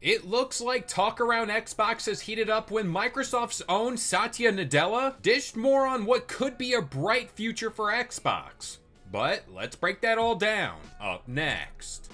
It looks like talk around Xbox has heated up when Microsoft's own Satya Nadella dished more on what could be a bright future for Xbox. But let's break that all down up next.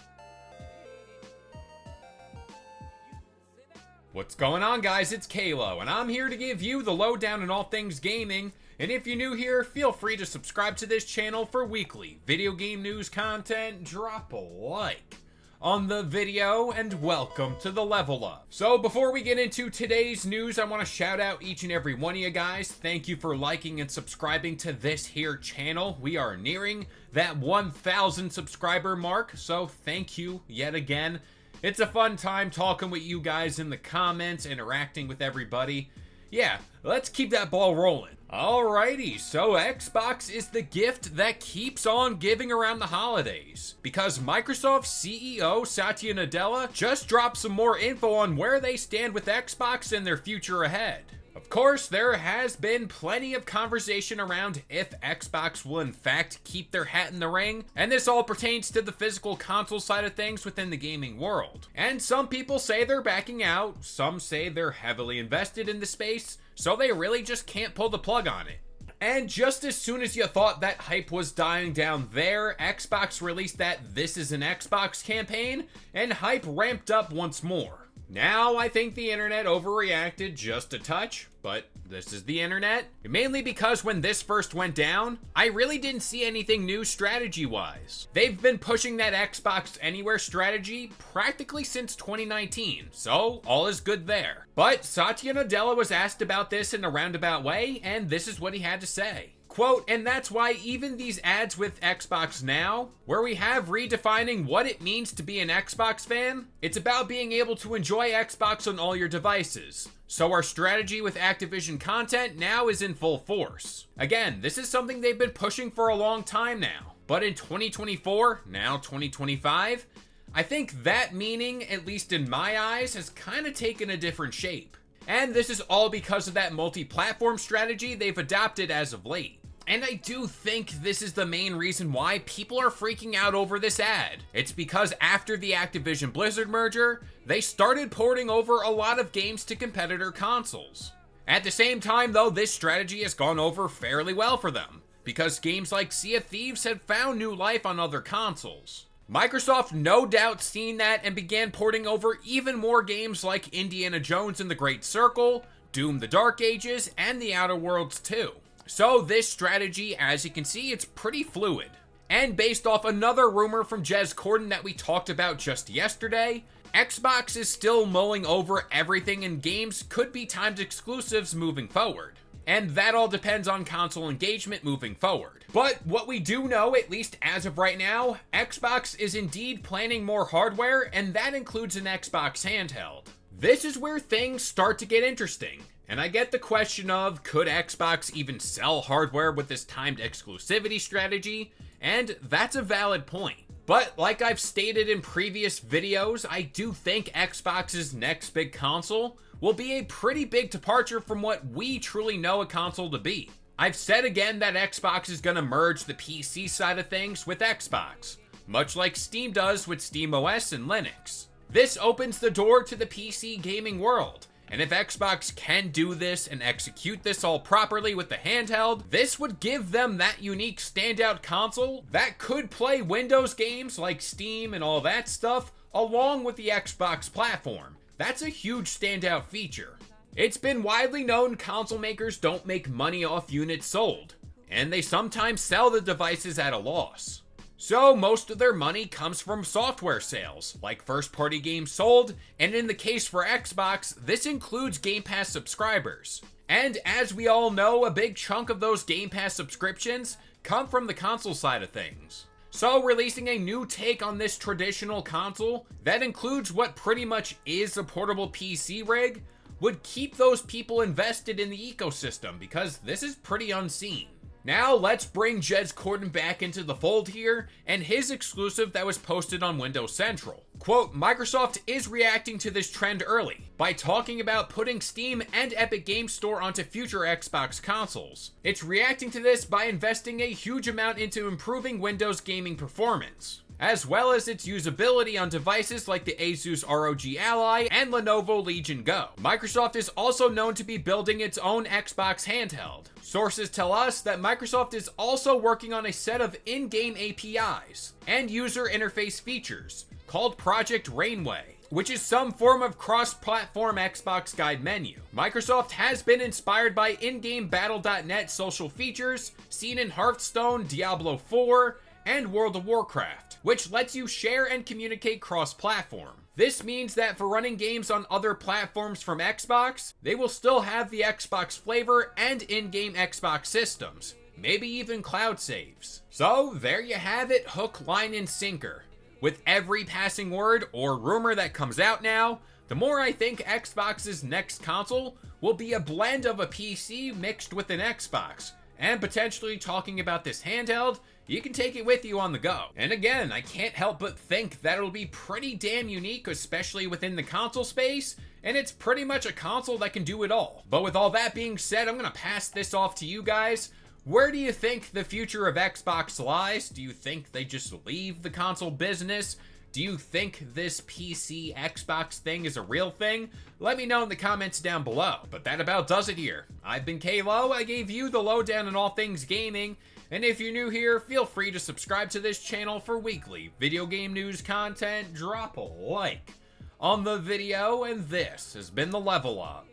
What's going on, guys? It's Kalo, and I'm here to give you the lowdown on all things gaming. And if you're new here, feel free to subscribe to this channel for weekly video game news content. Drop a like on the video, and welcome to the Level Up. So before we get into today's news, I want to shout out each and every one of you guys. Thank you for liking and subscribing to this here channel. We are nearing that 1,000 subscriber mark, so thank you yet again. It's a fun time talking with you guys in the comments, interacting with everybody. Yeah, let's keep that ball rolling. Alrighty, so Xbox is the gift that keeps on giving around the holidays, because Microsoft CEO Satya Nadella just dropped some more info on where they stand with Xbox and their future ahead. Of course, there has been plenty of conversation around if Xbox will in fact keep their hat in the ring, and this all pertains to the physical console side of things within the gaming world. And some people say they're backing out, some say they're heavily invested in the space, so they really just can't pull the plug on it. And just as soon as you thought that hype was dying down there, Xbox released that This Is an Xbox campaign, and hype ramped up once more. Now, I think the internet overreacted just a touch, but this is the internet. Mainly because when this first went down, I really didn't see anything new strategy-wise. They've been pushing that Xbox Anywhere strategy practically since 2019, so all is good there. But Satya Nadella was asked about this in a roundabout way, and this is what he had to say. Quote, and that's why even these ads with Xbox Now, where we have redefining what it means to be an Xbox fan, it's about being able to enjoy Xbox on all your devices. So our strategy with Activision content now is in full force. Again, this is something they've been pushing for a long time now. But in 2024, now 2025, I think that meaning, at least in my eyes, has kind of taken a different shape. And this is all because of that multi-platform strategy they've adopted as of late. And I do think this is the main reason why people are freaking out over this ad. It's because after the Activision Blizzard merger, they started porting over a lot of games to competitor consoles. At the same time though, this strategy has gone over fairly well for them, because games like Sea of Thieves have found new life on other consoles. Microsoft no doubt seen that and began porting over even more games like Indiana Jones and the Great Circle, Doom the Dark Ages, and The Outer Worlds 2. So this strategy, as you can see, it's pretty fluid. And based off another rumor from Jez Corden that we talked about just yesterday, Xbox is still mulling over everything, and games could be timed exclusives moving forward. And that all depends on console engagement moving forward. But what we do know, at least as of right now, Xbox is indeed planning more hardware, and that includes an Xbox Handheld. This is where things start to get interesting. And I get the question of, could Xbox even sell hardware with this timed exclusivity strategy? And that's a valid point. But like I've stated in previous videos, I do think Xbox's next big console will be a pretty big departure from what we truly know a console to be. I've said again that Xbox is going to merge the PC side of things with Xbox, much like Steam does with SteamOS and Linux. This opens the door to the PC gaming world. And if Xbox can do this and execute this all properly with the handheld, this would give them that unique standout console that could play Windows games like Steam and all that stuff along with the Xbox platform. That's a huge standout feature. It's been widely known console makers don't make money off units sold, and they sometimes sell the devices at a loss. So most of their money comes from software sales, like first-party games sold, and in the case for Xbox, this includes Game Pass subscribers. And as we all know, a big chunk of those Game Pass subscriptions come from the console side of things. So releasing a new take on this traditional console that includes what pretty much is a portable PC rig would keep those people invested in the ecosystem, because this is pretty unseen. Now let's bring Jez Corden back into the fold here, and his exclusive that was posted on Windows Central. Quote, Microsoft is reacting to this trend early by talking about putting Steam and Epic Games Store onto future Xbox consoles. It's reacting to this by investing a huge amount into improving Windows gaming performance. as well as its usability on devices like the Asus ROG Ally and Lenovo Legion Go. Microsoft is also known to be building its own Xbox handheld. Sources tell us that Microsoft is also working on a set of in-game APIs and user interface features called Project Rainway, which is some form of cross-platform Xbox guide menu. Microsoft has been inspired by in-game Battle.net social features seen in Hearthstone, Diablo 4, and World of Warcraft, which lets you share and communicate cross-platform. This means that for running games on other platforms from Xbox, they will still have the Xbox flavor and in-game Xbox systems, maybe even cloud saves. So there you have it, hook, line, and sinker. With every passing word or rumor that comes out now, the more I think Xbox's next console will be a blend of a PC mixed with an Xbox, and potentially talking about this handheld, you can take it with you on the go. And again, I can't help but think that it'll be pretty damn unique, especially within the console space, and it's pretty much a console that can do it all. But with all that being said, I'm gonna pass this off to you guys. Where do you think the future of Xbox lies? Do you think they just leave the console business? Do you think this PC Xbox thing is a real thing? Let me know in the comments down below. But that about does it here. I've been K-Lo. I gave you the lowdown on all things gaming. And if you're new here, feel free to subscribe to this channel for weekly video game news content. Drop a like on the video, and this has been the Level Up.